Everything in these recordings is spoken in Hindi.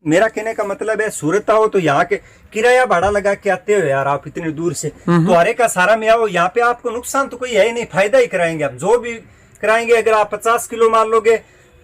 मेरा कहने का मतलब है सूरत आओ तो यहाँ के किराया भाड़ा लगा के आते हो यार आप इतनी दूर से, तो हरे का सारा में आओ, यहाँ पे आपको नुकसान तो कोई है ही नहीं, फायदा ही कराएंगे आप जो भी कराएंगे। अगर आप 50 किलो माल लोगे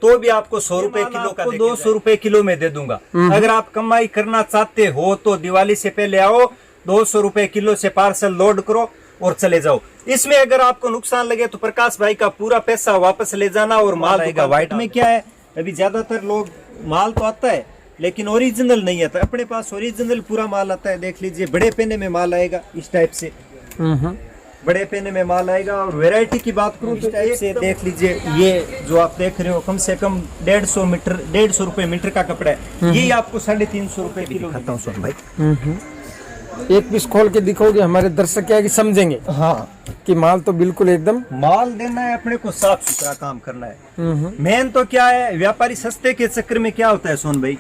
तो भी आपको 100 रुपए किलो का 200 रुपए किलो में दे दूंगा। अगर आप कमाई करना चाहते हो तो दिवाली से पहले आओ, 200 रुपए किलो से पार्सल लोड करो और चले जाओ। इसमें अगर आपको नुकसान लगे तो प्रकाश भाई का पूरा पैसा वापस ले जाना और माल आएगा। व्हाइट में क्या है, अभी ज्यादातर लोग माल तो आता है लेकिन ओरिजिनल नहीं आता, अपने पास ओरिजिनल पूरा माल आता है। देख लीजिए बड़े पेने में माल आएगा इस टाइप से, बड़े पेने में माल आएगा। और वैरायटी की बात करूं तो टाइप से देख लीजिए, ये जो आप देख रहे हो कम से कम 150 रुपए मीटर का कपड़ा है, ये आपको 350 रुपए किलो दिखाता हूँ सोन भाई। एक पीस खोल के दिखाओगे, हमारे दर्शक क्या है कि समझेंगे हाँ कि माल तो बिल्कुल एकदम माल देना है, अपने को साफ सुथरा काम करना है। मेन तो क्या है, व्यापारी सस्ते के चक्कर में क्या होता है सोन भाई,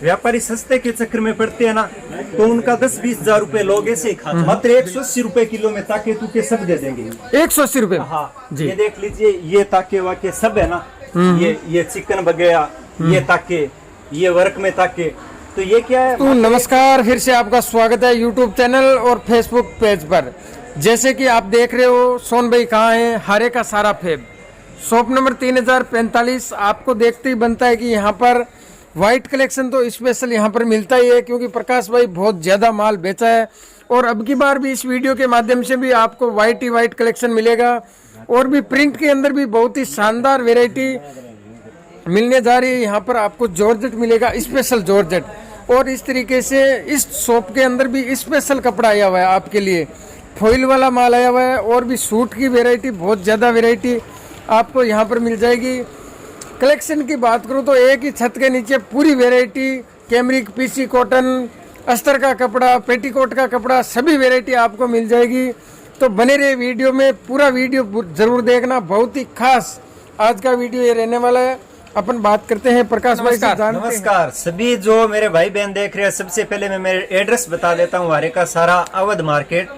व्यापारी सस्ते के चक्कर में पड़ते हैं ना, तो उनका 10-20 हजार रुपए लोग ऐसे ही खाते, मात्र 180 रुपए किलो में ताके तूके सब दे देंगे। 180 रुपए? हाँ जी। ये देख लीजिए, ये ताके वाके सब है ना, ये चिकन वगैरह, ये ताके, ये वर्क में ताके, तो ये क्या है। तो नमस्कार, फिर से आपका स्वागत है यूट्यूब चैनल और फेसबुक पेज पर। जैसे कि आप देख रहे हो सोन भाई कहाँ है, हारे का सारा फेब, शॉप नंबर 3045। आपको देखते ही बनता है कि यहाँ पर व्हाइट कलेक्शन तो स्पेशल यहाँ पर मिलता ही है, क्योंकि प्रकाश भाई बहुत ज्यादा माल बेचा है। और अब की बार भी इस वीडियो के माध्यम से भी आपको व्हाइट ही व्हाइट कलेक्शन मिलेगा, और भी प्रिंट के अंदर भी बहुत ही शानदार वेराइटी मिलने जा रही है। यहाँ पर आपको जॉर्जेट मिलेगा, स्पेशल जॉर्जेट, और इस तरीके से इस शॉप के अंदर भी स्पेशल कपड़ा आया हुआ है आपके लिए, फॉइल वाला माल आया हुआ है, और भी सूट की वेराइटी, बहुत ज़्यादा वेराइटी आपको यहाँ पर मिल जाएगी। कलेक्शन की बात करूँ तो एक ही छत के नीचे पूरी वेराइटी, कैमरिक, पीसी कॉटन, अस्तर का कपड़ा, पेटीकोट का कपड़ा, सभी वेराइटी आपको मिल जाएगी। तो बने रहे वीडियो में, पूरा वीडियो जरूर देखना, बहुत ही खास आज का वीडियो ये रहने वाला है। अपन बात करते हैं प्रकाश भाई से। नमस्कार सभी जो मेरे भाई बहन देख रहे हैं, सबसे पहले मैं मेरे एड्रेस बता देता हूँ। हारे का सारा अवध मार्केट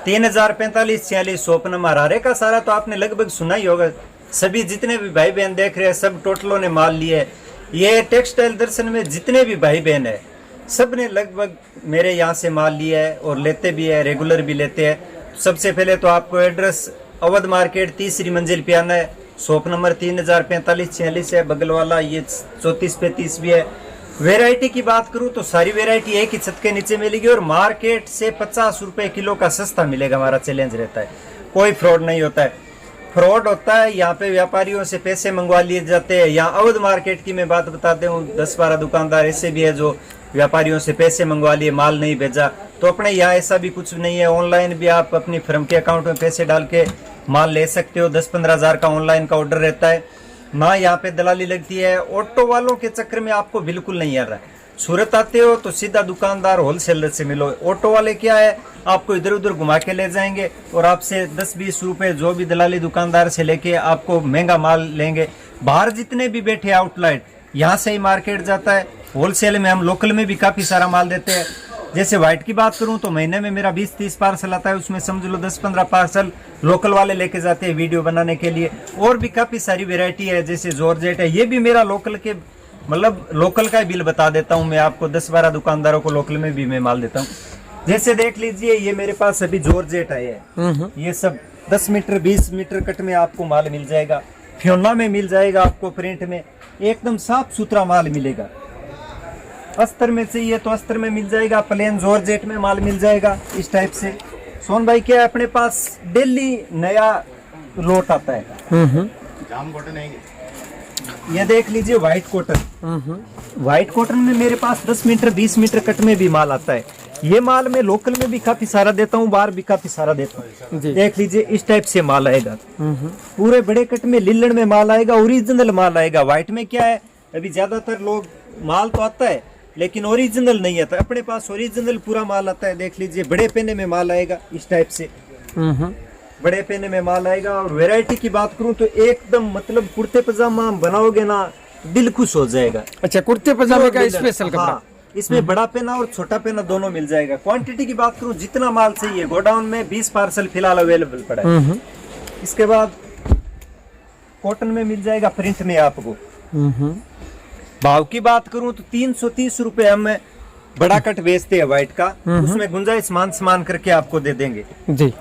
3045-46 शॉप नंबर। हारे का सारा तो आपने लगभग सुना ही होगा, सभी जितने भी भाई बहन देख रहे हैं सब टोटलों ने माल लिए है। ये टेक्सटाइल दर्शन में जितने भी भाई बहन है सब ने लगभग मेरे यहाँ से माल लिया है और लेते भी है, रेगुलर भी लेते हैं। सबसे पहले तो आपको एड्रेस अवध मार्केट 3री मंजिल पे आना है, शॉप नंबर 3045-46 है, बगल वाला ये 34-35 भी है। वैरायटी की बात करूं तो सारी वैरायटी एक ही छत के नीचे मिलेगी, और मार्केट से 50 रुपए किलो का सस्ता मिलेगा। हमारा चैलेंज रहता है, कोई फ्रॉड नहीं होता है। फ्रॉड होता है यहाँ पे व्यापारियों से पैसे मंगवा लिए जाते हैं। यहाँ अवध मार्केट की मैं बात बताते हूँ, 10-12 दुकानदार ऐसे भी है जो व्यापारियों से पैसे मंगवा लिए, माल नहीं भेजा। तो अपने यहाँ ऐसा भी कुछ नहीं है, ऑनलाइन भी आप अपनी फर्म के अकाउंट में पैसे डाल के माल ले सकते हो। 10-15 हजार का ऑनलाइन का ऑर्डर रहता है ना, यहाँ पे दलाली लगती है। ऑटो वालों के चक्कर में आपको बिल्कुल नहीं आ रहा है। सूरत आते हो तो सीधा दुकानदार होलसेलर से मिलो। ऑटो वाले क्या है, आपको इधर उधर घुमा के ले जाएंगे और आपसे 10-20 रुपए जो भी दलाली दुकानदार से लेके आपको महंगा माल लेंगे। बाहर जितने भी बैठे आउटलेट, यहाँ से ही मार्केट जाता है। होलसेल में हम लोकल में भी काफी सारा माल देते हैं। जैसे व्हाइट की बात करूं तो महीने में मेरा 20-30 पार्सल आता है, उसमें समझ लो 10-15 पार्सल लोकल वाले लेके जाते हैं वीडियो बनाने के लिए। और भी काफी सारी वैरायटी है, जैसे जॉर्जेट है, ये भी मेरा लोकल के मतलब लोकल का बिल बता देता हूं मैं आपको। 10-12 दुकानदारों को लोकल में भी मैं माल देता हूं। जैसे देख लीजिए, ये मेरे पास अभी जॉर्जेट आए है, ये सब 10 मीटर 20 मीटर कट में आपको माल मिल जाएगा। फ्योना में मिल जाएगा आपको, प्रिंट में एकदम साफ सुथरा माल मिलेगा। अस्तर में चाहिए तो अस्तर में मिल जाएगा, प्लेन जॉर्जेट में माल मिल जाएगा इस टाइप से। सोन भाई क्या है, अपने पास डेली नया लोट आता है। जाम कॉटन है ये देख लीजिए व्हाइट कॉटन। व्हाइट कॉटन में मेरे पास 10 मीटर 20 मीटर कट में भी माल आता है। ये माल मैं लोकल में भी काफी सारा देता हूँ, बाहर भी काफी सारा देता हूँ। देख लीजिए इस टाइप से माल आएगा, पूरे बड़े कट में लिल्लड़ में माल आएगा, ओरिजिनल माल आएगा। व्हाइट में क्या है, अभी ज्यादातर लोग माल तो आता है लेकिन ओरिजिनल नहीं आता, अपने पास ओरिजिनल पूरा माल आता है। देख लीजिए बड़े पेने में माल आएगा इस टाइप से, बड़े पेने में माल आएगा। और वैरायटी की बात करूं तो एकदम मतलब कुर्ते पजामा बनाओगे ना, दिल खुश हो जाएगा। अच्छा, कुर्ते पजामे का स्पेशल कपड़ा। हाँ, इसमें बड़ा पेना और छोटा पेना दोनों मिल जाएगा। क्वांटिटी की बात करूं, जितना माल चाहिए, गोडाउन में 20 पार्सल फिलहाल अवेलेबल पड़ा है। इसके बाद कॉटन में मिल जाएगा, प्रिंट में आपको भाव की बात करूं तो 330 रुपए हम बड़ा कट बेचते हैं व्हाइट का, उसमें गुंजाइश समान करके आपको दे देंगे जी।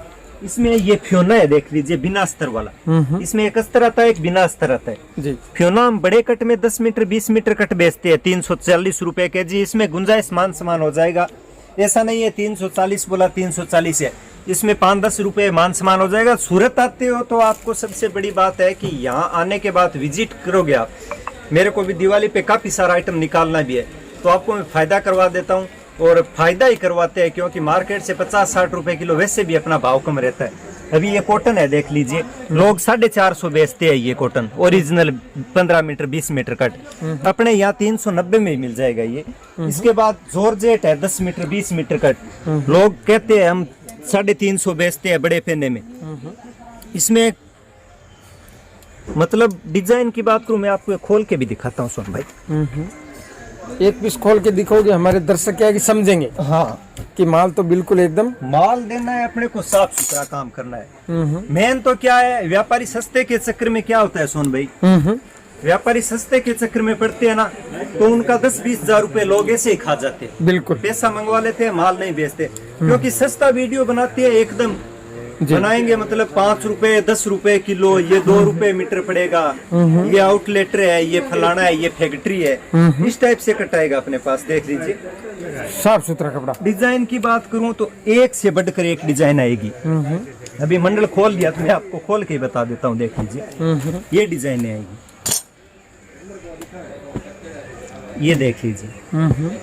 इसमें ये फ्योना है, देख लीजिए बिना अस्तर वाला। इसमें एक अस्तर आता है, एक बिना अस्तर आता है जी। फ्योना हम बड़े कट में 10 मीटर 20 मीटर कट बेचते हैं 340 रुपए के जी। इसमें गुंजाइश समान हो जाएगा, ऐसा नहीं है 340 बोला 340 है, इसमें 5-10 रुपए मान समान हो जाएगा। सूरत आते हो तो आपको सबसे बड़ी बात है कि यहाँ आने के बाद विजिट करोगे आप, मेरे को भी दिवाली पे काफी सारा आइटम निकालना भी है, तो आपको मैं फायदा करवा देता हूँ, और फायदा ही करवाते हैं क्योंकि मार्केट से 50-60 रुपए किलो वैसे भी अपना भाव कम रहता है। अभी ये कॉटन है, देख लीजिए, लोग 450 बेचते हैं ये cotton original 15 metre 20 metre cut, अपने यहाँ 390 में ही मिल जाएगा ये। इसके बाद जॉर्जेट है 10 मीटर 20 मीटर कट, लोग कहते हैं हम 350 बेचते हैं बड़े पेने में। इसमें मतलब डिजाइन की बात करूं, मैं आपको खोल के भी दिखाता हूँ सोन भाई। एक पीस खोल के दिखोगे, हमारे दर्शक क्या है कि समझेंगे हाँ कि माल तो बिल्कुल एकदम माल देना है, अपने को साफ सुथरा काम करना है। मेन तो क्या है, व्यापारी सस्ते के चक्कर में क्या होता है सोन भाई, व्यापारी सस्ते के चक्कर में पड़ते हैं ना, तो उनका 10-20 हजार रुपए लोग ऐसे ही खा जाते हैं, बिल्कुल पैसा मंगवा लेते हैं, माल नहीं बेचते। क्योंकि सस्ता वीडियो बनाते हैं एकदम बनाएंगे, मतलब 5 रुपए 10 रुपए किलो, ये 2 रुपए मीटर पड़ेगा, ये आउटलेटर है, ये फलाना है, ये फैक्ट्री है, इस टाइप से कटाएगा अपने पास। देख लीजिए साफ सुथरा कपड़ा। डिजाइन की बात करूं तो एक से बढ़कर एक डिजाइन आएगी। अभी मंडल खोल दिया तो मैं आपको खोल के ही बता देता हूं, देख लीजिए ये डिजाइन आएगी, ये देख लीजिए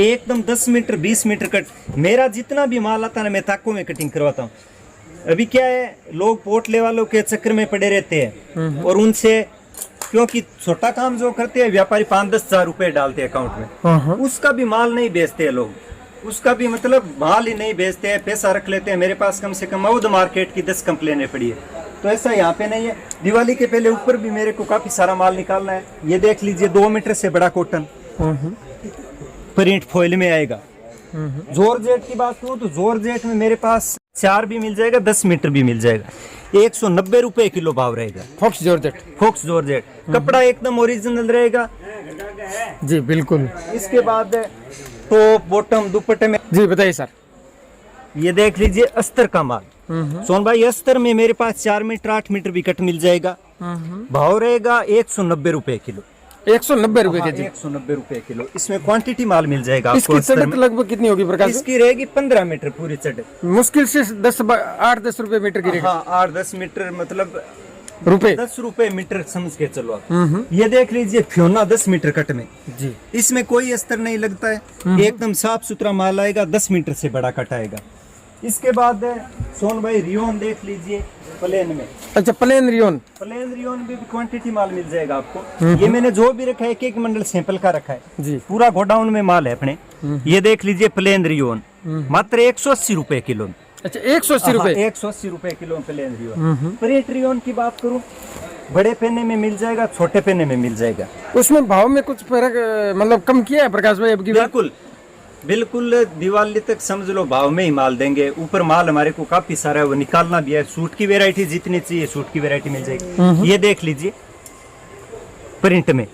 एकदम 10 मीटर 20 मीटर कट। मेरा जितना भी माल आता है ना, मैं ताकों में कटिंग करवाता हूँ। अभी क्या है, लोग पोटले वालों के चक्कर में पड़े रहते हैं, और उनसे क्योंकि छोटा काम जो करते हैं व्यापारी 5-10 हजार रुपए डालते हैं अकाउंट में, उसका भी माल नहीं बेचते हैं लोग, उसका भी मतलब माल ही नहीं बेचते हैं, पैसा रख लेते हैं। मेरे पास कम से कम औद मार्केट की 10 कंप्लेनें पड़ी है, तो ऐसा यहाँ पे नहीं है। दिवाली के पहले ऊपर भी मेरे को काफी सारा माल निकालना है। ये देख लीजिए 2 मीटर से बड़ा कॉटन प्रिंट फॉइल में आएगा। जॉर्जेट की बात करूं तो जॉर्जेट में मेरे पास 4 भी मिल जाएगा, 10 मीटर भी मिल जाएगा, 190 रुपए किलो भाव रहेगा। फॉक्स जॉर्जेट, फॉक्स जॉर्जेट कपड़ा एकदम ओरिजिनल रहेगा जी बिल्कुल। इसके बाद टॉप बॉटम दुपट्टे में जी बताइए सर। ये देख लीजिए अस्तर का माल, सोन भाई अस्तर में मेरे पास 4 मीटर 8 मीटर भी कट मिल जाएगा, भाव रहेगा 190 रुपए किलो। 190 रुपए के जी, 190 रुपए किलो। इसमें क्वांटिटी माल मिल जाएगा आपको। इसकी चढ़त लगभग कितनी होगी प्रकाश? इसकी रहेगी 15 मीटर पूरी चढ़त, मुश्किल से 8-10 रुपए मीटर की रहेगी। हाँ 8-10 मीटर मतलब रुपए 10 रुपए मीटर समझ के चलो आप। ये देख लीजिए फ्योना 10 मीटर कट में जी, इसमें कोई अस्तर नहीं लगता है, एकदम साफ सुथरा माल आएगा, 10 मीटर से बड़ा कट आएगा। इसके बाद सोन भाई रियोन देख लीजिए प्लेन में। अच्छा प्लेन रियोन, प्लेन रियोन में भी क्वांटिटी माल मिल जाएगा आपको। ये मैंने जो भी रखा है एक मंडल सैंपल का रखा है जी, पूरा गोडाउन में माल है अपने। ये देख लीजिए प्लेन रियोन मात्र 180 रुपए किलो। अच्छा 180 रुपए, 180 रुपए kilo plain rayon. Print rayon की बात करूं, बड़े पेने में मिल जाएगा, छोटे पेने में मिल जाएगा। उसमें भाव में कुछ फर्क मतलब कम किया है प्रकाश भाई अब की बार? बिल्कुल बिल्कुल, दिवाली तक समझ लो भाव में ही माल देंगे। ऊपर माल हमारे को काफी सारा है, वो निकालना भी है। सूट की वैरायटी जितनी चाहिए सूट की वैरायटी मिल जाएगी। ये देख लीजिए प्रिंट में,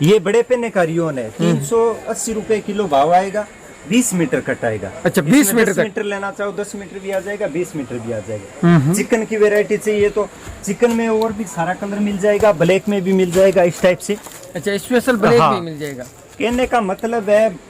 ये बड़े पेने का रियोन है, 380 रुपए किलो भाव आएगा, 20 मीटर कट आएगा। अच्छा 20 मीटर तक? 10 मीटर लेना चाहो 10 मीटर भी आ जाएगा, 20 मीटर भी आ जाएगा। चिकन की वैरायटी चाहिए तो चिकन में और भी सारा कलर मिल जाएगा, ब्लैक में भी मिल जाएगा इस टाइप से। अच्छा स्पेशल ब्लैक भी मिल जाएगा। कहने का मतलब है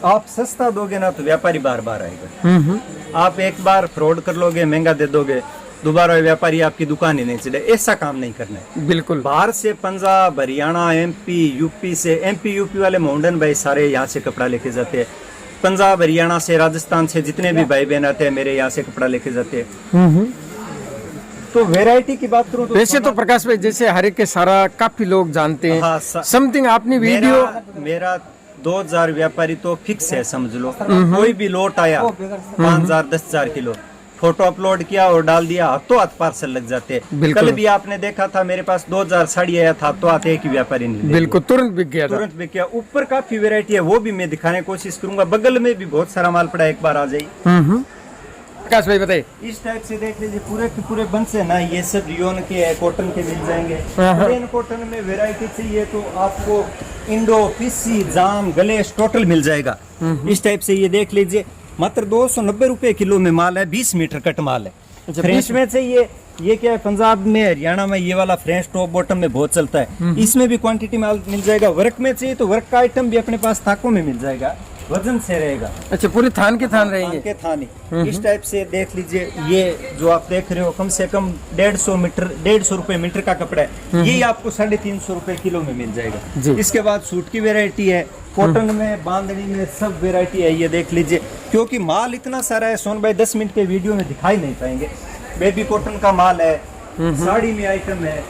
आप सस्ता दोगे ना तो व्यापारी बार बार आएगा। आप एक बार फ्रॉड कर लोगे, महंगा दे दोगे, दोबारा व्यापारी आपकी दुकान ही नहीं चले। ऐसा काम नहीं करना है। बिल्कुल। बाहर से पंजाब हरियाणा एमपी यूपी से, एमपी यूपी वाले मोहन भाई सारे यहाँ से कपड़ा लेके जाते हैं। पंजाब हरियाणा से राजस्थान से जितने भी भाई बहन आते हैं मेरे यहाँ से कपड़ा लेके जाते हैं। तो वैरायटी की बात करूँ तो वैसे तो प्रकाश भाई जैसे हर एक के सारा काफी लोग जानते हैं। हाँ, समथिंग आपने वीडियो मेरा 2000 व्यापारी तो फिक्स है समझ लो। कोई भी लोट आया 5000 10,000 किलो फोटो अपलोड किया और डाल दिया, हाथों हाथ पार्सल लग जाते हैं। कल भी आपने देखा था मेरे पास 2000 साड़ी आया था, तो आते एक ही व्यापारी ने बिल्कुल तुरंत बिक गया, तुरंत बिक गया। ऊपर काफी वैरायटी है, वो भी मैं दिखाने की कोशिश करूंगा। बगल में भी बहुत सारा माल पड़ा है, एक बार आ जाइए। प्रकाश भाई बताइए। इस टाइप से देख लीजिए पूरे के पूरे बन से ना, ये सब रियोन के है, कॉटन के मिल जाएंगे। हाँ। प्लेन कॉटन में वैरायटी चाहिए तो आपको इंडो, पीसी, जाम, गलेश टोटल मिल जाएगा। इस टाइप से ये देख लीजिए मात्र 290 रुपए किलो में माल है, 20 मीटर कट माल है। अच्छा, फ्रेश में चाहिए, ये क्या है पंजाब में, हरियाणा में ये वाला फ्रेंच टॉप बॉटम में बहुत चलता है, इसमें भी क्वांटिटी माल मिल जाएगा। वर्क में चाहिए तो वर्क का आइटम भी अपने पास थाकों में मिल जाएगा, वजन से रहेगा। अच्छा, पूरे थान के थान रहेंगे। थान के थानी इस टाइप से देख लीजिए। ये जो आप देख रहे हो कम से कम 150 रुपए मीटर का कपड़ा है, ये आपको 350 रुपए किलो में मिल जाएगा। इसके बाद सूट की वेरायटी है, कॉटन में, बांधनी में, सब वेरायटी है। ये देख लीजिए, क्योंकि माल इतना सारा है सोन भाई 10 मिनट के वीडियो में दिखाई नहीं पाएंगे। बेबी कॉटन का माल है, साड़ी में आइटम है,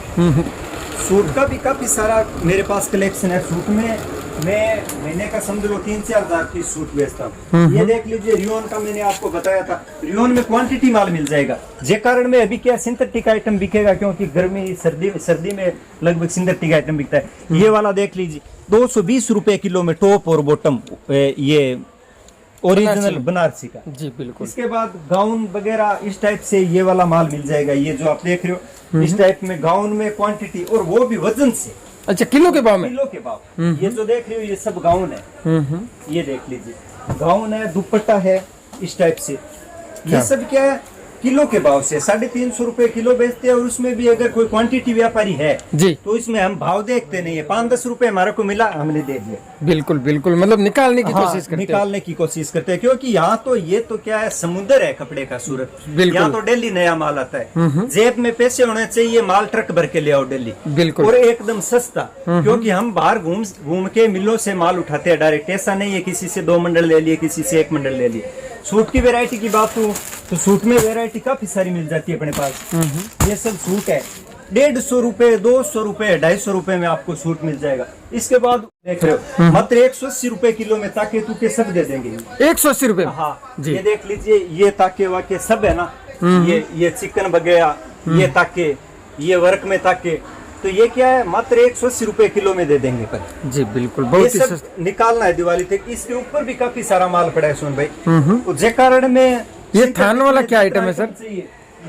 सूट का भी काफी सारा मेरे पास कलेक्शन है। सूट में मैं महीने का समझ लो 3-4 हज़ार की सूट बेचता हूँ। ये देख लीजिए, रियोन का मैंने आपको बताया था, रियोन में क्वांटिटी माल मिल जाएगा। जे कारण में अभी क्या सिंथेटिक आइटम बिकेगा, क्योंकि गर्मी सर्दी में लगभग सिंथेटिक आइटम बिकता है। ये वाला देख लीजिए 220 रुपए किलो में टॉप और बॉटम, ये ओरिजिनल बनारसी का। जी बिल्कुल। इसके बाद गाउन वगैरह इस टाइप से ये वाला माल मिल जाएगा। ये जो आप देख रहे हो इस टाइप में गाउन में क्वांटिटी, और वो भी वजन से। अच्छा, किलो के भाव में? किलो के भाव। ये जो देख रहे हो ये सब गाउन है। ये देख लीजिए, गाउन है, दुपट्टा है, इस टाइप से। ये सब क्या है, किलो के भाव से 350 रुपए किलो बेचते हैं। और उसमें भी अगर कोई क्वांटिटी व्यापारी है जी, तो इसमें हम भाव देखते नहीं है। 5-10 रुपए हमारे को मिला, हमने दे दिया। बिल्कुल बिल्कुल, मतलब निकालने की कोशिश करते हैं। निकालने की कोशिश करते हैं, क्योंकि यहाँ तो ये तो क्या है, समुद्र है कपड़े का सूरत। यहाँ तो डेली नया माल आता है। जेब में पैसे होने चाहिए, माल ट्रक भर के ले आओ डेली। बिल्कुल। और एकदम सस्ता, क्योंकि हम बाहर घूम के मिलों से माल उठाते हैं डायरेक्ट। ऐसा नहीं है किसी से 2 मंडल ले लिए, किसी से 1 मंडल ले लिए। सूट की वैरायटी की बात हो तो सूट में वैरायटी काफी सारी मिल जाती है अपने पास। ये सब सूट है 150 रुपए, 200 रुपए, 250 रुपए में आपको सूट मिल जाएगा। इसके बाद देख रहे हो मात्र 180 रुपए किलो में ताके तूके सब दे देंगे। 180 रुपए? हाँ जी। ये देख लीजिए, ये ताके वाके सब है ना, ये चिकन वगैरह, ये ताके, ये वर्क में ताके, तो ये क्या है, मात्र 180 रुपए किलो में दे देंगे। पर जी बिल्कुल, बहुत ही सस्ता निकालना है दिवाली तक। इसके ऊपर भी काफी सारा माल पड़ा है सोन भाई। जे कारण में ये थान वाला क्या आइटम है सर?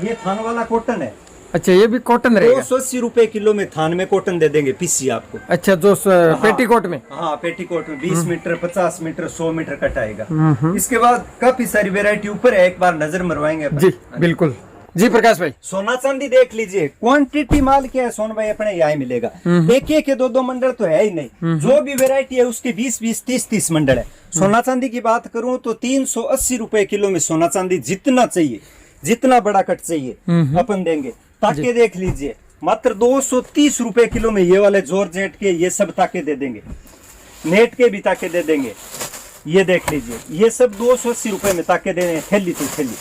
ये थान वाला कॉटन है। अच्छा, ये भी कॉटन रहेगा? 280 रुपए किलो में थान में कॉटन दे देंगे, पीसी आपको। अच्छा, जो पेटीकोट में? हाँ, पेटीकोट में 20 मीटर, 50 मीटर, 100 मीटर कट आएगा। इसके बाद काफी सारी वेरायटी ऊपर है, एक बार नजर मरवाएंगे। जी बिल्कुल। जी प्रकाश भाई, सोना चांदी देख लीजिए, क्वांटिटी माल क्या है सोन भाई, अपने यहाँ मिलेगा। एक के 2-2 मंडल तो है ही नहीं। जो भी वेरायटी है उसके 20-20, 30-30 मंडल है। सोना चांदी की बात करूं तो 380 रुपए किलो में सोना चांदी जितना चाहिए, जितना बड़ा कट चाहिए अपन देंगे। ताके देख लीजिए, मात्र 230 रुपए किलो में ये वाले जॉर्जेट के ये सब ताके दे देंगे। नेट के भी ताके दे देंगे। ये देख लीजिए, ये सब 280 रुपए में ताके दे देंगे, थैली तो थैली।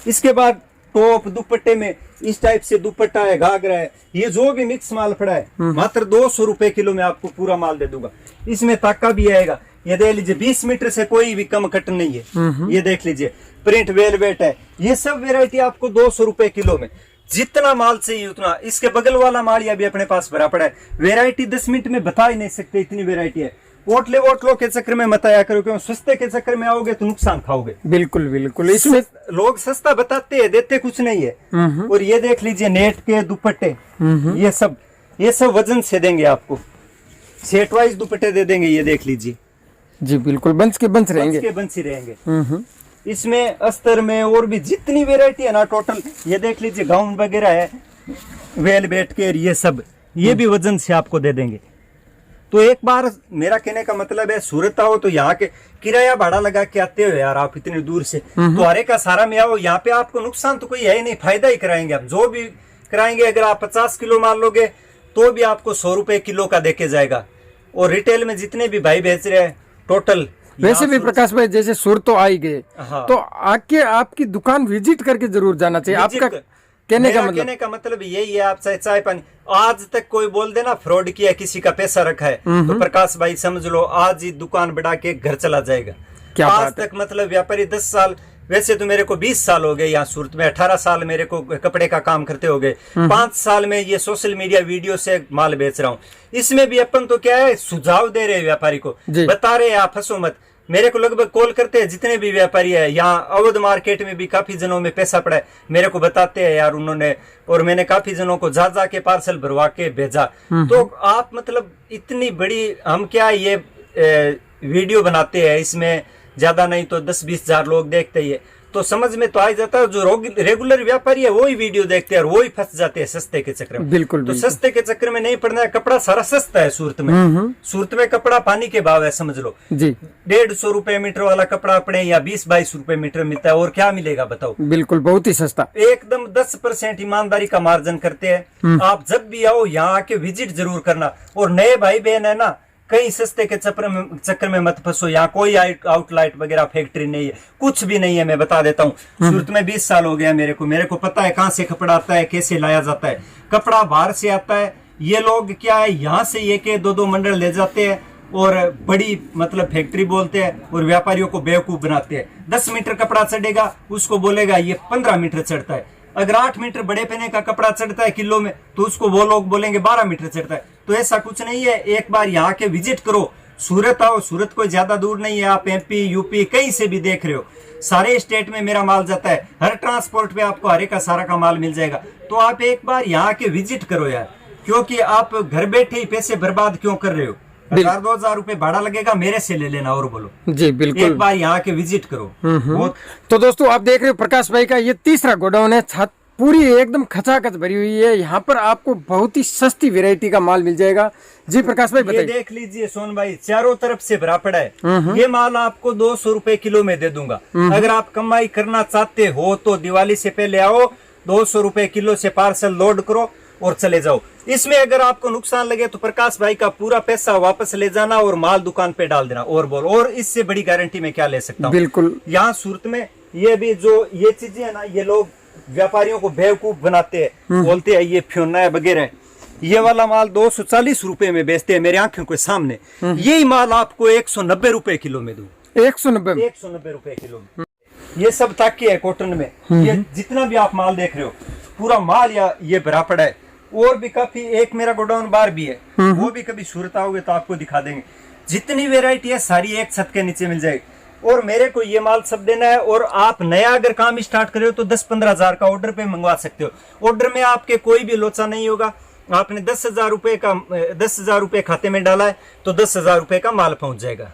इसके बाद टॉप दुपट्टे में इस टाइप से दुपट्टा है, घाघरा है, ये जो भी मिक्स माल पड़ा है मात्र 200 रुपए किलो में आपको पूरा माल दे दूंगा। इसमें ताका भी आएगा। ये देख लीजिए, 20 मीटर से कोई भी कम कट नहीं है। ये देख लीजिए, प्रिंट वेलवेट है। ये सब वेरायटी आपको 200 रुपए किलो में, जितना माल चाहिए उतना। इसके बगल वाला माल या भी अपने पास भरा पड़ा है। वेरायटी 10 मिनट में बता ही नहीं सकते, इतनी वेरायटी है। वोटलो के चक्कर में मत आया करो, क्यों सस्ते के चक्कर में आओगे तो नुकसान खाओगे। बिल्कुल बिल्कुल। इसमें लोग सस्ता बताते हैं, देते कुछ नहीं है। और ये देख लीजिए, नेट के दुपट्टे, ये सब वजन से देंगे आपको, सेट वाइज दुपट्टे दे देंगे। ये देख लीजिए, जी बिल्कुल, बंच के बंच रहेंगे, बंच ही रहेंगे। इसमें अस्तर में और भी जितनी वेरायटी है ना टोटल, ये देख लीजिए, गाउन वगैरह है, वेल बेट के, ये सब ये भी वजन से आपको दे देंगे। तो एक बार मेरा कहने का मतलब है, सूरत आओ तो यहाँ के किराया भाड़ा लगा के आते हो यार आप इतनी दूर से, तो हरे का सारा में आओ। यहाँ पे आपको नुकसान तो कोई है ही नहीं, फायदा ही कराएंगे आप। जो भी कराएंगे, अगर आप 50 किलो माल लोगे तो भी आपको 100 रुपए किलो का देके जाएगा। और रिटेल में जितने भी भाई बेच रहे हैं टोटल। वैसे भी प्रकाश भाई, जैसे सुर तो आ ही गए, तो आके आपकी दुकान विजिट करके जरूर जाना चाहिए। आपका कहने का मतलब यही है, आप चाहे चाय पानी, आज तक कोई बोल देना फ्रॉड किया, किसी का पैसा रखा है, तो प्रकाश भाई समझ लो आज ही दुकान बढ़ा के घर चला जाएगा। क्या आज तक मतलब व्यापारी 10 साल, वैसे तो मेरे को 20 साल हो गए यहाँ सूरत में, 18 साल मेरे को कपड़े का काम करते हो गए, 5 साल में ये सोशल मीडिया वीडियो से माल बेच रहा हूँ। इसमें भी अपन तो क्या है, सुझाव दे रहे हैं व्यापारी को, बता रहे हैं आप फंसो मत। मेरे को लगभग कॉल करते हैं जितने भी व्यापारी है, यहाँ अवध मार्केट में भी काफी जनों में पैसा पड़ा है, मेरे को बताते हैं यार उन्होंने, और मैंने काफी जनों को जा के पार्सल भरवा के भेजा। तो आप मतलब इतनी बड़ी, हम क्या ये वीडियो बनाते हैं, इसमें ज्यादा नहीं तो 10-20 हजार लोग देखते ही है, तो समझ में तो आ जाता है। जो रेगुलर व्यापारी है वही वीडियो देखते हैं और वही फंस जाते हैं सस्ते के चक्कर में। बिल्कुल तो सस्ते के चक्कर में नहीं पड़ना है। कपड़ा सारा सस्ता है सूरत में। सूरत में कपड़ा पानी के भाव है, समझ लो जी। 150 रुपए मीटर वाला कपड़ा अपने यहाँ 20-22 रुपए मीटर मिलता है, और क्या मिलेगा बताओ। बिल्कुल बहुत ही सस्ता, एकदम 10% ईमानदारी का मार्जिन करते हैं। आप जब भी आओ यहाँ आके विजिट जरूर करना। और नए भाई बहन है ना, कहीं सस्ते के चक्कर में मत फंसो। यहाँ कोई आउटलेट वगैरह फैक्ट्री नहीं है, कुछ भी नहीं है। मैं बता देता हूँ, सूरत में 20 साल हो गया मेरे को पता है कहाँ से कपड़ा आता है, कैसे लाया जाता है। कपड़ा बाहर से आता है, ये लोग क्या है यहाँ से एक 2 मंडल ले जाते हैं और बड़ी मतलब फैक्ट्री बोलते हैं और व्यापारियों को बेवकूफ बनाते हैं। 10 मीटर कपड़ा चढ़ेगा, उसको बोलेगा ये 15 मीटर चढ़ता है। अगर 8 मीटर बड़े पहने का कपड़ा चढ़ता है किलो में, तो उसको वो लोग बोलेंगे 12 मीटर चढ़ता है। तो ऐसा कुछ नहीं है। एक बार यहाँ के विजिट करो, सूरत आओ। सूरत कोई ज्यादा दूर नहीं है, आप MP UP कहीं से भी देख रहे हो, सारे स्टेट में मेरा माल जाता है। हर ट्रांसपोर्ट पे आपको हरे का सारा का माल मिल जाएगा। तो आप एक बार यहाँ के विजिट करो यार, क्योंकि आप घर बैठे ही पैसे बर्बाद क्यों कर रहे हो। 1000-2000 रुपए भाड़ा लगेगा, मेरे से ले लेना। और बोलो जी बिल्कुल, एक बार यहाँ के विजिट करो। तो दोस्तों आप देख रहे हो प्रकाश भाई का ये तीसरा गोडाउन है। छत पूरी एकदम खचाखच भरी हुई है। यहाँ पर आपको बहुत ही सस्ती वैरायटी का माल मिल जाएगा। जी प्रकाश भाई बताइए। ये देख लीजिए सोन भाई, चारों तरफ से भरा पड़ा है। ये माल आपको 200 रुपए किलो में दे दूंगा। अगर आप कमाई करना चाहते हो तो दिवाली से पहले आओ, 200 रुपए किलो से पार्सल लोड करो और चले जाओ। इसमें अगर आपको नुकसान लगे तो प्रकाश भाई का पूरा पैसा वापस ले जाना और माल दुकान पे डाल देना। और बोल, और इससे बड़ी गारंटी मैं क्या ले सकता हूँ। बिल्कुल, यहाँ सूरत में ये भी जो ये चीजें है ना, ये लोग व्यापारियों को बेवकूफ बनाते हैं, बोलते हैं ये फ्योना है वगैरह। ये वाला माल 240 रुपए में बेचते हैं मेरे आंखों के सामने। यही माल आपको 190 रुपए किलो में दूं। 190 रुपए किलो में। ये सब ताकि है कॉटन में। ये जितना भी आप माल देख रहे हो पूरा माल या ये भरा पड़ा है। और भी काफी, एक मेरा गोडाउन बार भी है, वो भी कभी सूरत आओगे तो आपको दिखा देंगे। जितनी वेरायटी है सारी एक छत के नीचे मिल जाएगी। और मेरे को ये माल सब देना है। और आप नया अगर काम स्टार्ट कर रहे हो तो 10-15 हजार का ऑर्डर पे मंगवा सकते हो। ऑर्डर में आपके कोई भी लोचा नहीं होगा। आपने 10,000 रुपए खाते में डाला है तो 10,000 रुपए का माल पहुंच जाएगा।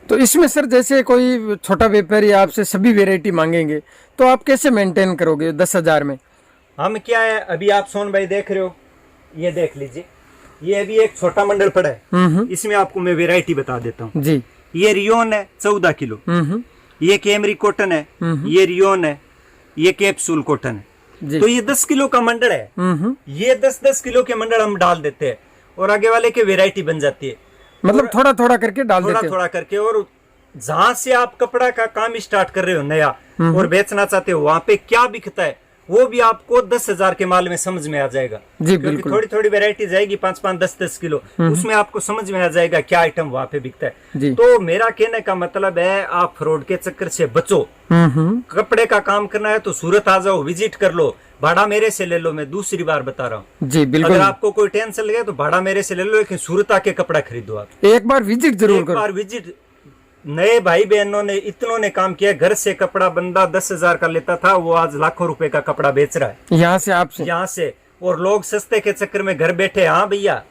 तो इसमें सर जैसे कोई छोटा व्यापारी आपसे सभी वैरायटी मांगेंगे तो आप कैसे मेंटेन करोगे 10,000 में? हम क्या है, अभी आप सोन भाई देख रहे हो, ये देख लीजिए, ये अभी एक छोटा मंडल पड़ा है। इसमें आपको मैं वेरायटी बता देता हूँ जी। ये रियोन है 14 किलो, ये कैमरी कॉटन है, ये रियोन है, ये कैप्सूल कॉटन है। तो ये 10 किलो का मंडल है। ये 10-10 किलो के मंडल हम डाल देते हैं और आगे वाले की वेरायटी बन जाती है। मतलब थोड़ा थोड़ा करके डाल देते हैं, थोड़ा करके। और जहां से आप कपड़ा का काम स्टार्ट कर रहे हो नया और बेचना चाहते हो, वहां पे क्या बिकता है वो भी आपको 10,000 के माल में समझ में आ जाएगा जी। बिल्कुल, थोड़ी थोड़ी वेरायटी जाएगी, 5-5, 10-10 किलो, उसमें आपको समझ में आ जाएगा क्या आइटम वहां पे बिकता है। तो मेरा कहने का मतलब है, आप फ्रॉड के चक्कर से बचो। कपड़े का काम करना है तो सूरत आ जाओ, विजिट कर लो, भाड़ा मेरे से ले लो। मैं दूसरी बार बता रहा हूँ जी। बिल्कुल, अगर आपको कोई टेंशन लगे तो भाड़ा मेरे से ले लो, लेकिन सूरत आके कपड़ा खरीदो। आप एक बार विजिट जरूर करो। एक बार विजिट। नए भाई बहनों ने इतनों ने काम किया। घर से कपड़ा बंदा 10,000 का लेता था, वो आज लाखों रुपए का कपड़ा बेच रहा है यहाँ से, आपसे यहाँ से। और लोग सस्ते के चक्कर में घर बैठे, हाँ भैया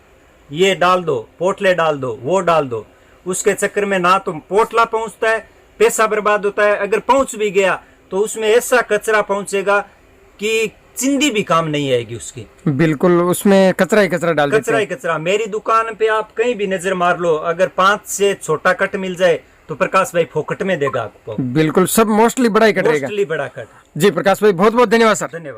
ये डाल दो, पोटले डाल दो, वो डाल दो, उसके चक्कर में ना तो पोटला पहुंचता है, पैसा बर्बाद होता है। अगर पहुंच भी गया तो उसमें ऐसा कचरा पहुंचेगा कि चिंदी भी काम नहीं आएगी उसकी। बिल्कुल, उसमें कचरा ही कचरा डाल देते हैं। कचरा ही कचरा। मेरी दुकान पे आप कहीं भी नजर मार लो, अगर 5 से छोटा कट मिल जाए तो प्रकाश भाई फोकट में देगा आपको। बिल्कुल, सब मोस्टली बड़ा ही कट रहेगा। मोस्टली बड़ा कट। जी प्रकाश भाई बहुत बहुत धन्यवाद सर। धन्यवाद।